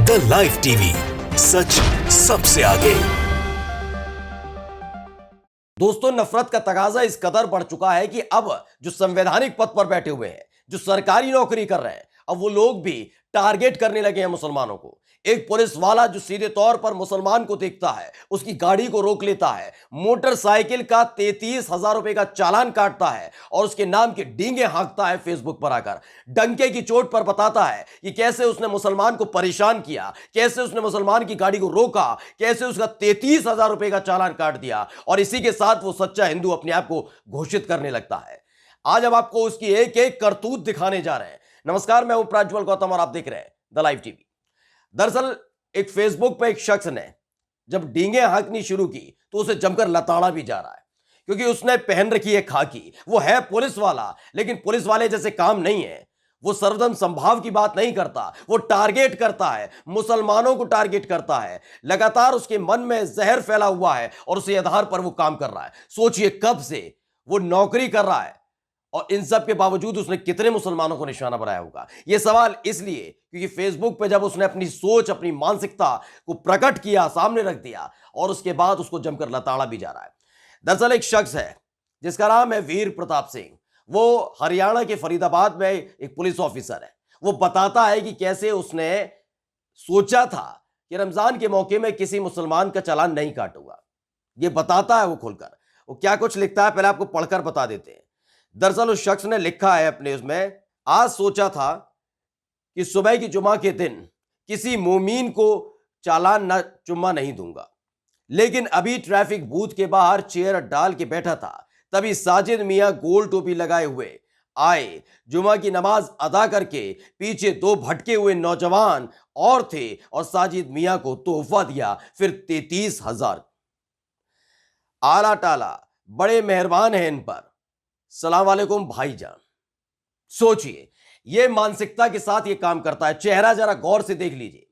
The live TV, सच सबसे आगे। दोस्तों, नफरत का तकाजा इस कदर बढ़ चुका है कि अब जो संवैधानिक पद पर बैठे हुए हैं, जो सरकारी नौकरी कर रहे हैं, अब वो लोग भी टारगेट करने लगे हैं मुसलमानों को। एक पुलिस वाला जो सीधे तौर पर मुसलमान को देखता है, उसकी गाड़ी को रोक लेता है, मोटरसाइकिल का 33,000 रुपए का चालान काटता है और उसके नाम के डींगे हाँकता है फेसबुक पर आकर, डंके की चोट पर बताता है कि कैसे उसने मुसलमान को परेशान किया, कैसे उसने मुसलमान की गाड़ी को रोका, कैसे उसका 33,000 रुपए का चालान काट दिया, और इसी के साथ वो सच्चा हिंदू अपने आप को घोषित करने लगता है। आज हम आपको उसकी एक एक करतूत दिखाने जा रहे हैं। नमस्कार, मैं हूं प्रज्वल गौतम और आप देख रहे हैं द लाइव टीवी। दरअसल एक फेसबुक पे एक शख्स ने जब डींगे हाँकनी शुरू की तो उसे जमकर लताड़ा भी जा रहा है, क्योंकि उसने पहन रखी है खाकी। वो है पुलिस वाला, लेकिन पुलिस वाले जैसे काम नहीं है। वो सर्वधर्म संभाव की बात नहीं करता, वो टारगेट करता है, मुसलमानों को टारगेट करता है। लगातार उसके मन में जहर फैला हुआ है और उसी आधार पर वो काम कर रहा है। सोचिए, कब से वो नौकरी कर रहा है और इन सब के बावजूद उसने कितने मुसलमानों को निशाना बनाया होगा। यह सवाल इसलिए क्योंकि फेसबुक पे जब उसने अपनी सोच, अपनी मानसिकता को प्रकट किया, सामने रख दिया, और उसके बाद उसको जमकर लताड़ा भी जा रहा है। दरअसल एक शख्स है जिसका नाम है वीर प्रताप सिंह। वो हरियाणा के फरीदाबाद में एक पुलिस ऑफिसर है। वो बताता है कि कैसे उसने सोचा था कि रमजान के मौके में किसी मुसलमान का चालान नहीं काटूंगा। ये बताता है वो खुलकर। वो क्या कुछ लिखता है, पहले आपको पढ़कर बता देते हैं। दरअसल उस शख्स ने लिखा है अपने उसमें, आज सोचा था कि सुबह की जुमा के दिन किसी मोमीन को चालान न चुम्मा नहीं दूंगा, लेकिन अभी ट्रैफिक बूथ के बाहर चेयर डाल के बैठा था, तभी साजिद मियां गोल टोपी लगाए हुए आए। जुमा की नमाज अदा करके पीछे दो भटके हुए नौजवान और थे और साजिद मियां को तोहफा दिया, फिर 33,000। आला टाला बड़े मेहरबान हैं इन पर, सलाम वालेकुम भाईजान। सोचिए, ये मानसिकता के साथ ये काम करता है। चेहरा जरा गौर से देख लीजिए,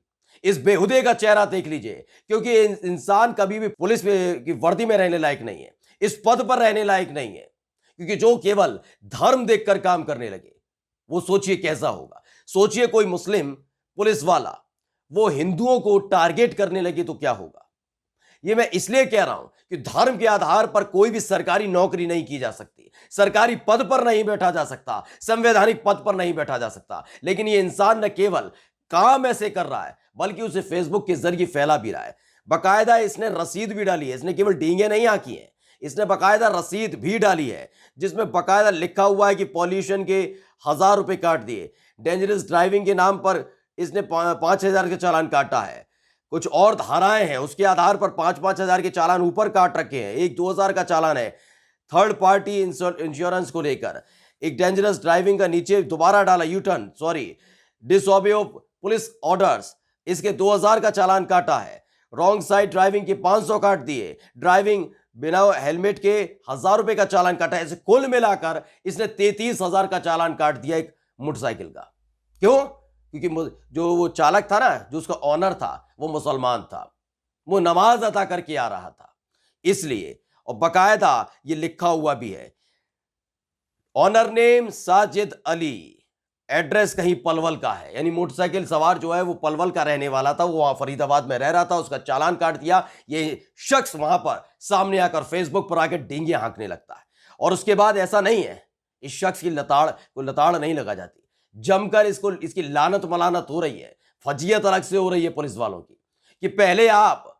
इस बेहुदे का चेहरा देख लीजिए, क्योंकि इंसान कभी भी पुलिस की वर्दी में रहने लायक नहीं है, इस पद पर रहने लायक नहीं है, क्योंकि जो केवल धर्म देखकर काम करने लगे, वो सोचिए कैसा होगा। सोचिए कोई मुस्लिम पुलिस वाला वो हिंदुओं को टारगेट करने लगे तो क्या होगा। ये मैं इसलिए कह रहा हूं कि धर्म के आधार पर कोई भी सरकारी नौकरी नहीं की जा सकती, सरकारी पद पर नहीं बैठा जा सकता, संवैधानिक पद पर नहीं बैठा जा सकता। लेकिन ये इंसान न केवल काम ऐसे कर रहा है, बल्कि उसे फेसबुक के जरिए फैला भी रहा है। बकायदा इसने रसीद भी डाली है। इसने केवल डींगे नहीं आंकी है, इसने बकायदा रसीद भी डाली है, जिसमें बकायदा लिखा हुआ है कि पॉल्यूशन के 1,000 रुपए काट दिए, डेंजरस ड्राइविंग के नाम पर इसने 5,000 के चालान काटा है, कुछ और धाराएं हैं उसके आधार पर 5,000 के चालान ऊपर काट रखे हैं, एक 2,000 का चालान है थर्ड पार्टी इंश्योरेंस को लेकर, एक डेंजरस ड्राइविंग का नीचे दोबारा डाला U turn, sorry, disobey of police orders, इसके 2,000 का चालान काटा है, रॉन्ग साइड ड्राइविंग के 500 काट दिए, ड्राइविंग बिना हेलमेट के 1,000 रुपए का चालान काटा है। ऐसे कुल मिलाकर इसने 33,000 का चालान काट दिया एक मोटरसाइकिल का। क्यों? क्योंकि जो वो चालक था ना, जो उसका ऑनर था, वो मुसलमान था, वो नमाज अदा करके आ रहा था, इसलिए। और बकायदा ये लिखा हुआ भी है, honour name Sajid Ali, address कहीं पलवल का है, यानी मोटरसाइकिल सवार जो है वो पलवल का रहने वाला था, वो वहां फरीदाबाद में रह रहा था, उसका चालान काट दिया। ये शख्स वहां पर सामने आकर फेसबुक पर आकर डींगे हाँकने लगता है। और उसके बाद ऐसा नहीं है, इस शख्स की लताड़ नहीं लगा जाती, जमकर इसकी लानत मलानत हो रही है, फजीयत अलग से हो रही है पुलिस वालों की, कि पहले आप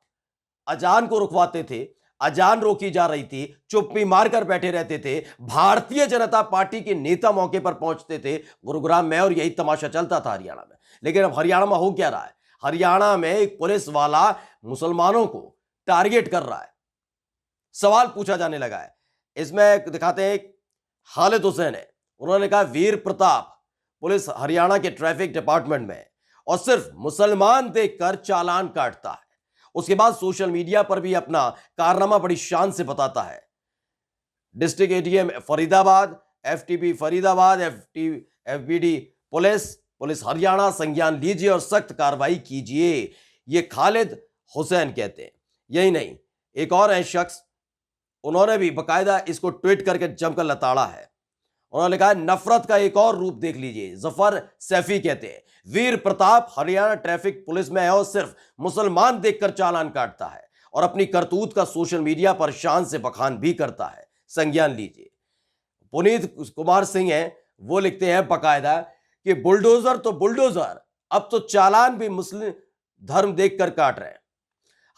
अजान को रुकवाते थे, अजान रोकी जा रही थी, चुप्पी मारकर बैठे रहते थे, भारतीय जनता पार्टी के नेता मौके पर पहुंचते थे गुरुग्राम में, और यही तमाशा चलता था हरियाणा में। लेकिन अब हरियाणा में हो क्या रहा है? हरियाणा में एक पुलिस वाला मुसलमानों को टारगेट कर रहा है, सवाल पूछा जाने लगा है। इसमें दिखाते हैं, खालिद हुसैन है, उन्होंने कहा वीर प्रताप पुलिस हरियाणा के ट्रैफिक डिपार्टमेंट में, और सिर्फ मुसलमान देखकर चालान काटता है। उसके बाद सोशल मीडिया पर भी अपना कारनामा बड़ी शान से बताता है। District ADM Faridabad, FTB Faridabad, FBD police Haryana संज्ञान लीजिए और सख्त कार्रवाई कीजिए, ये खालिद हुसैन कहते हैं। यही नहीं, एक और है शख्स, उन्होंने भी बकायदा इसको ट्वीट करके जमकर लताड़ा है। उन्होंने कहा नफरत का एक और रूप देख लीजिए। जफर सैफी कहते हैं वीर प्रताप हरियाणा ट्रैफिक पुलिस में है और सिर्फ मुसलमान देखकर चालान काटता है और अपनी करतूत का सोशल मीडिया पर शान से बखान भी करता है, संज्ञान लीजिए। पुनीत कुमार सिंह हैं, वो लिखते हैं बकायदा कि बुलडोजर तो बुलडोजर, अब तो चालान भी मुस्लिम धर्म देखकर काट रहे हैं।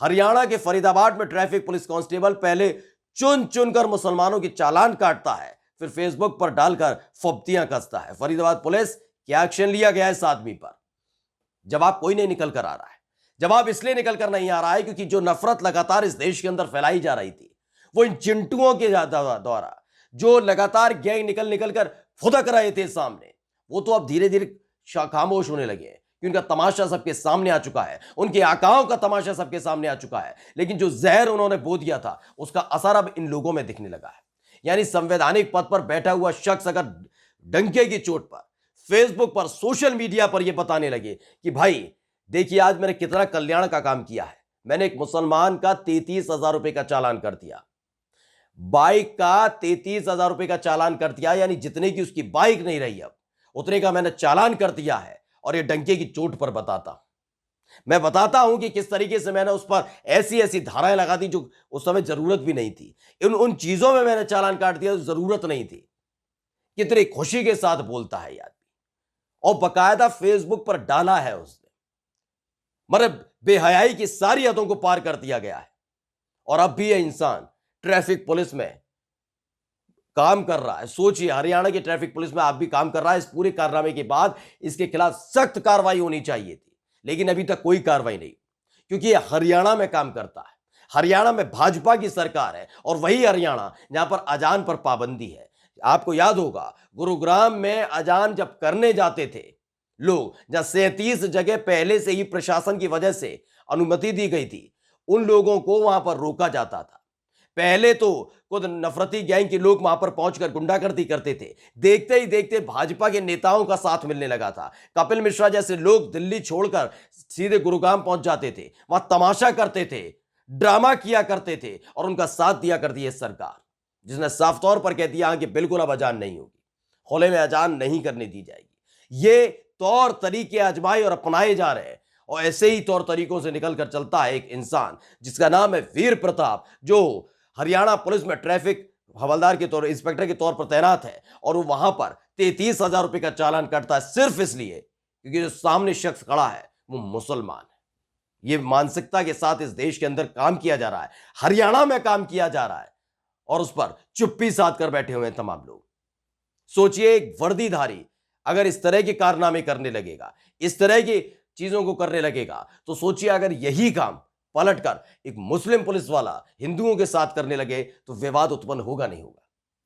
हरियाणा के फरीदाबाद में ट्रैफिक पुलिस कांस्टेबल पहले चुन चुनकर मुसलमानों की चालान काटता है, फिर फेसबुक पर डालकर फब्तियां कसता है। फरीदाबाद पुलिस क्या एक्शन लिया गया है इस आदमी पर? जवाब कोई नहीं निकल कर आ रहा है। जवाब इसलिए निकल कर नहीं आ रहा है क्योंकि जो नफरत लगातार इस देश के अंदर फैलाई जा रही थी, वो इन चिंटुओं के द्वारा जो लगातार गैंग निकल निकल कर फुदक रहे थे सामने, वो तो अब धीरे धीरे खामोश होने लगे हैं कि उनका तमाशा सबके सामने आ चुका है, उनके आकाओं का तमाशा सबके सामने आ चुका है। लेकिन जो जहर उन्होंने बो दिया था, उसका असर अब इन लोगों में दिखने लगा है। यानी संवैधानिक पद पर बैठा हुआ शख्स अगर डंके की चोट पर फेसबुक पर सोशल मीडिया पर यह बताने लगे कि भाई देखिए आज मैंने कितना कल्याण का काम किया है, मैंने एक मुसलमान का 33,000 रुपए का चालान कर दिया, बाइक का 33,000 रुपए का चालान कर दिया, यानी जितने की उसकी बाइक नहीं रही अब उतने का मैंने चालान कर दिया है। और ये डंके की चोट पर मैं बताता हूं कि किस तरीके से मैंने उस पर ऐसी ऐसी धाराएं लगा दी जो उस समय जरूरत भी नहीं थी। उन चीजों में मैंने चालान काट दिया जो जरूरत नहीं थी। कितनी खुशी के साथ बोलता है यार, और बकायदा फेसबुक पर डाला है उसने। मतलब बेहयाई की सारी हदों को पार कर दिया गया है। और अब भी यह इंसान ट्रैफिक पुलिस में काम कर रहा है। सोचिए, हरियाणा की ट्रैफिक पुलिस में आप भी काम कर रहा है। इस पूरे कारनामे के बाद इसके खिलाफ सख्त कार्रवाई होनी चाहिए थी, लेकिन अभी तक कोई कार्रवाई नहीं, क्योंकि यह हरियाणा में काम करता है। हरियाणा में भाजपा की सरकार है और वही हरियाणा जहां पर अजान पर पाबंदी है। आपको याद होगा गुरुग्राम में अजान जब करने जाते थे लोग, जहां 37 जगह पहले से ही प्रशासन की वजह से अनुमति दी गई थी, उन लोगों को वहां पर रोका जाता था। पहले तो खुद नफरती गैंग के लोग वहां पर पहुंचकर गुंडागर्दी करते थे। देखते ही देखते भाजपा के नेताओं का साथ मिलने लगा था। कपिल मिश्रा जैसे लोग दिल्ली छोड़कर सीधे गुरुग्राम पहुंच जाते थे, वहां तमाशा करते थे, ड्रामा किया करते थे और उनका साथ दिया करती है सरकार, जिसने साफ तौर पर कह दिया कि बिल्कुल अब अजान नहीं होगी, खुले में अजान नहीं करने दी जाएगी। ये तौर तरीके आजमाए और अपनाए जा रहे हैं। और ऐसे ही तौर तरीकों से निकल कर चलता है एक इंसान जिसका नाम है वीर प्रताप, जो हरियाणा पुलिस में ट्रैफिक हवलदार के तौर इंस्पेक्टर के तौर पर तैनात है। और वो वहां पर 33,000 रुपए का चालान काटता है सिर्फ इसलिए क्योंकि जो सामने शख्स खड़ा है वो मुसलमान है। ये मानसिकता के साथ इस देश के अंदर काम किया जा रहा है, हरियाणा में काम किया जा रहा है, और उस पर चुप्पी साध कर बैठे हुए हैं तमाम लोग। सोचिए, एक वर्दीधारी अगर इस तरह के कारनामे करने लगेगा, इस तरह की चीजों को करने लगेगा, तो सोचिए अगर यही काम पलटकर एक मुस्लिम पुलिस वाला हिंदुओं के साथ करने लगे तो विवाद उत्पन्न होगा नहीं होगा।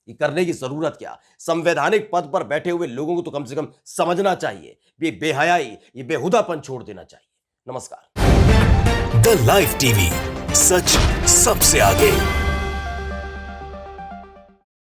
ये करने की जरूरत क्या? संवैधानिक पद पर बैठे हुए लोगों को तो कम से कम समझना चाहिए, ये बेहयाई, ये बेहुदापन छोड़ देना चाहिए। नमस्कार। द लाइव टीवी, सच सबसे आगे।